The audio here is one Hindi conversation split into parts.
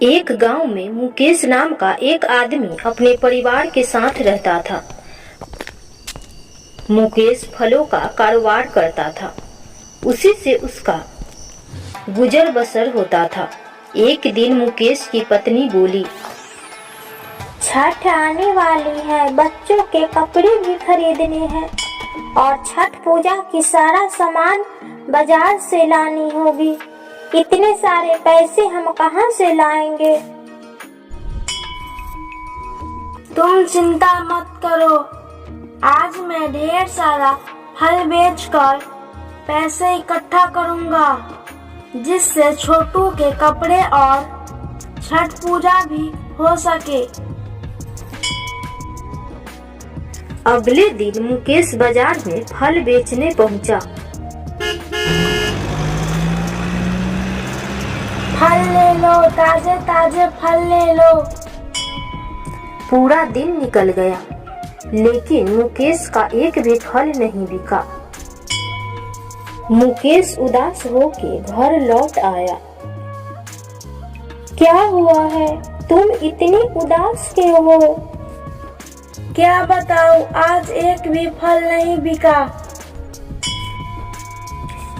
एक गांव में मुकेश नाम का एक आदमी अपने परिवार के साथ रहता था। मुकेश फलों का कारोबार करता था। उसी से उसका गुजर बसर होता था। एक दिन मुकेश की पत्नी बोली, छठ आने वाली है, बच्चों के कपड़े भी खरीदने हैं और छठ पूजा की सारा सामान बाजार से लानी होगी। इतने सारे पैसे हम कहाँ से लाएंगे? तुम चिंता मत करो, आज मैं ढेर सारा फल बेचकर पैसे इकट्ठा करूँगा, जिससे छोटू के कपड़े और छठ पूजा भी हो सके। अगले दिन मुकेश बाजार में फल बेचने पहुंचा। फल ले लो, ताजे ताजे फल ले लो। पूरा दिन निकल गया, लेकिन मुकेश का एक भी फल नहीं बिका। मुकेश उदास होकर घर लौट आया। क्या हुआ है? तुम इतनी उदास क्यों हो? क्या बताऊं, आज एक भी फल नहीं बिका।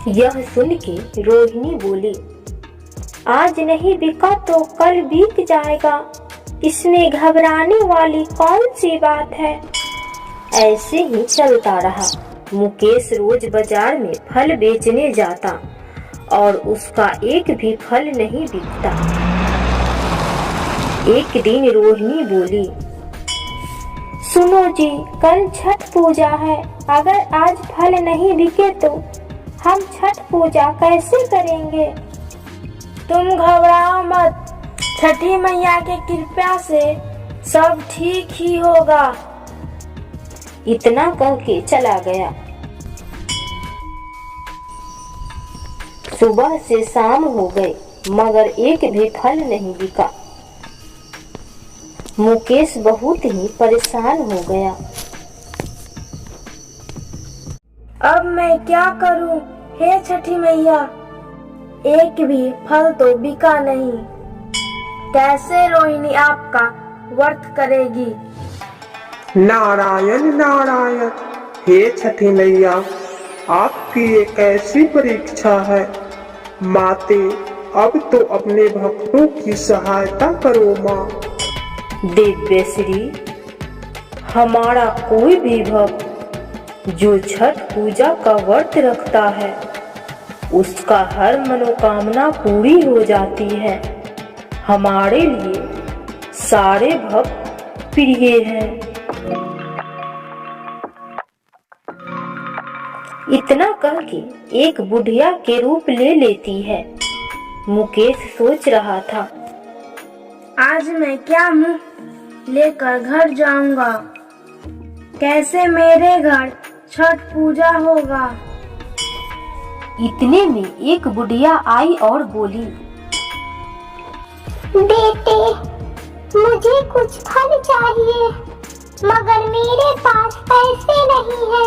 यह सुन के रोहिणी बोली, आज नहीं बिका तो कल बिक जाएगा, इसमें घबराने वाली कौन सी बात है? ऐसे ही चलता रहा। मुकेश रोज बाजार में फल बेचने जाता और उसका एक भी फल नहीं बिकता। एक दिन रोहिणी बोली, सुनो जी, कल छठ पूजा है, अगर आज फल नहीं बिके तो हम छठ पूजा कैसे करेंगे? तुम घबराओ मत, छठी मैया के कृपा से सब ठीक ही होगा। इतना कह के चला गया। सुबह से शाम हो गई, मगर एक भी फल नहीं बिका। मुकेश बहुत ही परेशान हो गया। अब मैं क्या करूं? हे छठी मैया, एक भी फल तो बिका नहीं। कैसे रोहिणी आपका व्रत करेगी? नारायण नारायण। हे छठी मैया, आपकी ये कैसी परीक्षा है? माते, अब तो अपने भक्तों की सहायता करो माँ। दिव्यश्री, हमारा कोई भी भक्त जो छठ पूजा का व्रत रखता है, उसका हर मनोकामना पूरी हो जाती है। हमारे लिए सारे भक्त प्रिय हैं। इतना कह के एक बुढ़िया के रूप ले लेती है। मुकेश सोच रहा था, आज मैं क्या मुंह लेकर घर जाऊंगा? कैसे मेरे घर छठ पूजा होगा? इतने में एक बुढ़िया आई और बोली, बेटे, मुझे कुछ फल चाहिए, मगर मेरे पास पैसे नहीं है।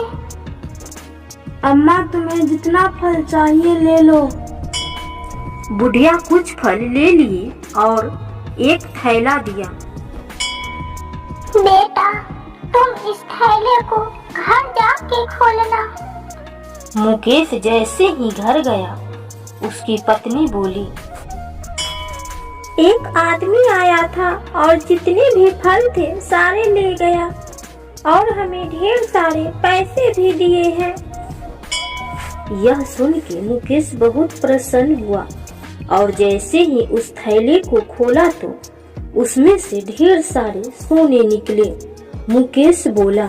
अम्मा, तुम्हें जितना फल चाहिए ले लो। बुढ़िया कुछ फल ले लिए और एक थैला दिया। बेटा, तुम इस थैले को घर जाके खोलना। मुकेश जैसे ही घर गया, उसकी पत्नी बोली, एक आदमी आया था और जितने भी फल थे सारे ले गया और हमें ढेर सारे पैसे भी दिए हैं। यह सुन के मुकेश बहुत प्रसन्न हुआ और जैसे ही उस थैले को खोला तो उसमें से ढेर सारे सोने निकले। मुकेश बोला,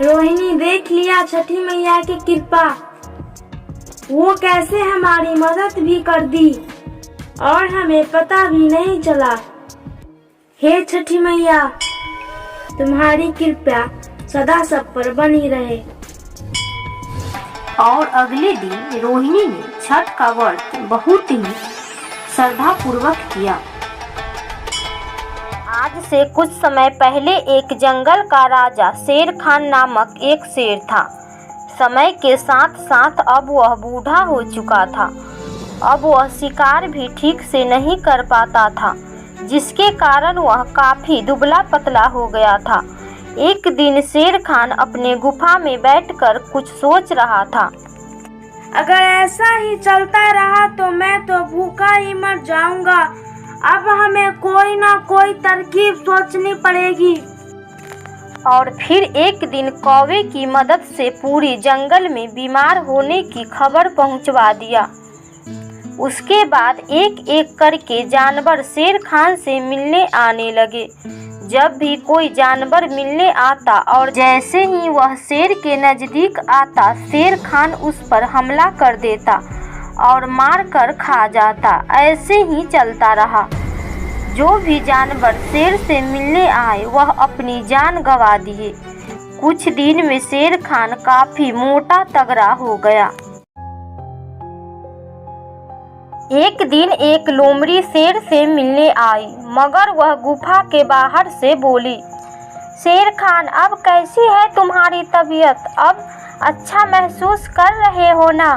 रोहिणी, देख लिया छठी मैया की कृपा, वो कैसे हमारी मदद भी कर दी और हमें पता भी नहीं चला। हे छठी मैया, तुम्हारी कृपा सदा सब पर बनी रहे। और अगले दिन रोहिणी ने छठ का व्रत बहुत ही श्रद्धा पूर्वक किया। आज से कुछ समय पहले एक जंगल का राजा शेर खान नामक एक शेर था। समय के साथ साथ अब वह बूढ़ा हो चुका था। अब वह शिकार भी ठीक से नहीं कर पाता था, जिसके कारण वह काफी दुबला पतला हो गया था। एक दिन शेर खान अपने गुफा में बैठकर कुछ सोच रहा था। अगर ऐसा ही चलता रहा तो मैं तो भूखा ही मर जाऊंगा। अब हमें कोई ना कोई तरकीब सोचनी पड़ेगी। और फिर एक दिन कौवे की मदद से पूरी जंगल में बीमार होने की खबर पहुंचवा दिया। उसके बाद एक एक करके जानवर शेर खान से मिलने आने लगे। जब भी कोई जानवर मिलने आता और जैसे ही वह शेर के नज़दीक आता, शेर खान उस पर हमला कर देता और मार कर खा जाता। ऐसे ही चलता रहा। जो भी जानवर शेर से मिलने आए वह अपनी जान गंवा दिए। कुछ दिन में शेर खान काफी मोटा तगड़ा हो गया। एक दिन एक लोमड़ी शेर से मिलने आई, मगर वह गुफा के बाहर से बोली, शेर खान, अब कैसी है तुम्हारी तबीयत? अब अच्छा महसूस कर रहे हो ना?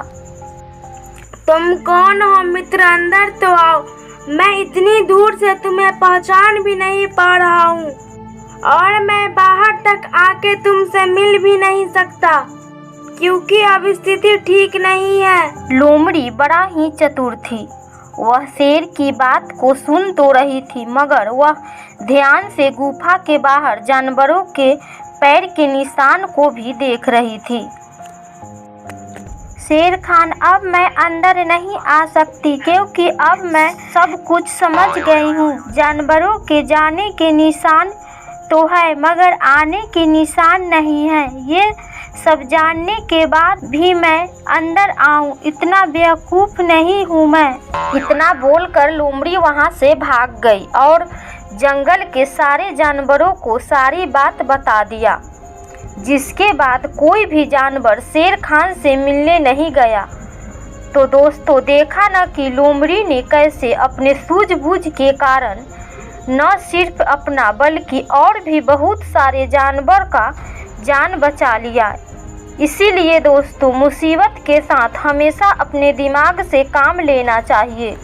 तुम कौन हो मित्र? अंदर तो आओ। मैं इतनी दूर से तुम्हें पहचान भी नहीं पा रहा हूँ और मैं बाहर तक आके तुमसे मिल भी नहीं सकता, क्योंकि अब स्थिति ठीक नहीं है। लोमड़ी बड़ा ही चतुर थी। वह शेर की बात को सुन तो रही थी, मगर वह ध्यान से गुफा के बाहर जानवरों के पैर के निशान को भी देख रही थी। शेर खान, अब मैं अंदर नहीं आ सकती, क्योंकि अब मैं सब कुछ समझ गई हूँ। जानवरों के जाने के निशान तो है, मगर आने के निशान नहीं है। ये सब जानने के बाद भी मैं अंदर आऊं, इतना बेवकूफ़ नहीं हूँ मैं। इतना बोलकर लोमड़ी वहाँ से भाग गई और जंगल के सारे जानवरों को सारी बात बता दिया। जिसके बाद कोई भी जानवर शेर खान से मिलने नहीं गया। तो दोस्तों, देखा न कि लोमड़ी ने कैसे अपने सूझबूझ के कारण न सिर्फ अपना बल्कि और भी बहुत सारे जानवर का जान बचा लिया। इसीलिए दोस्तों, मुसीबत के साथ हमेशा अपने दिमाग से काम लेना चाहिए।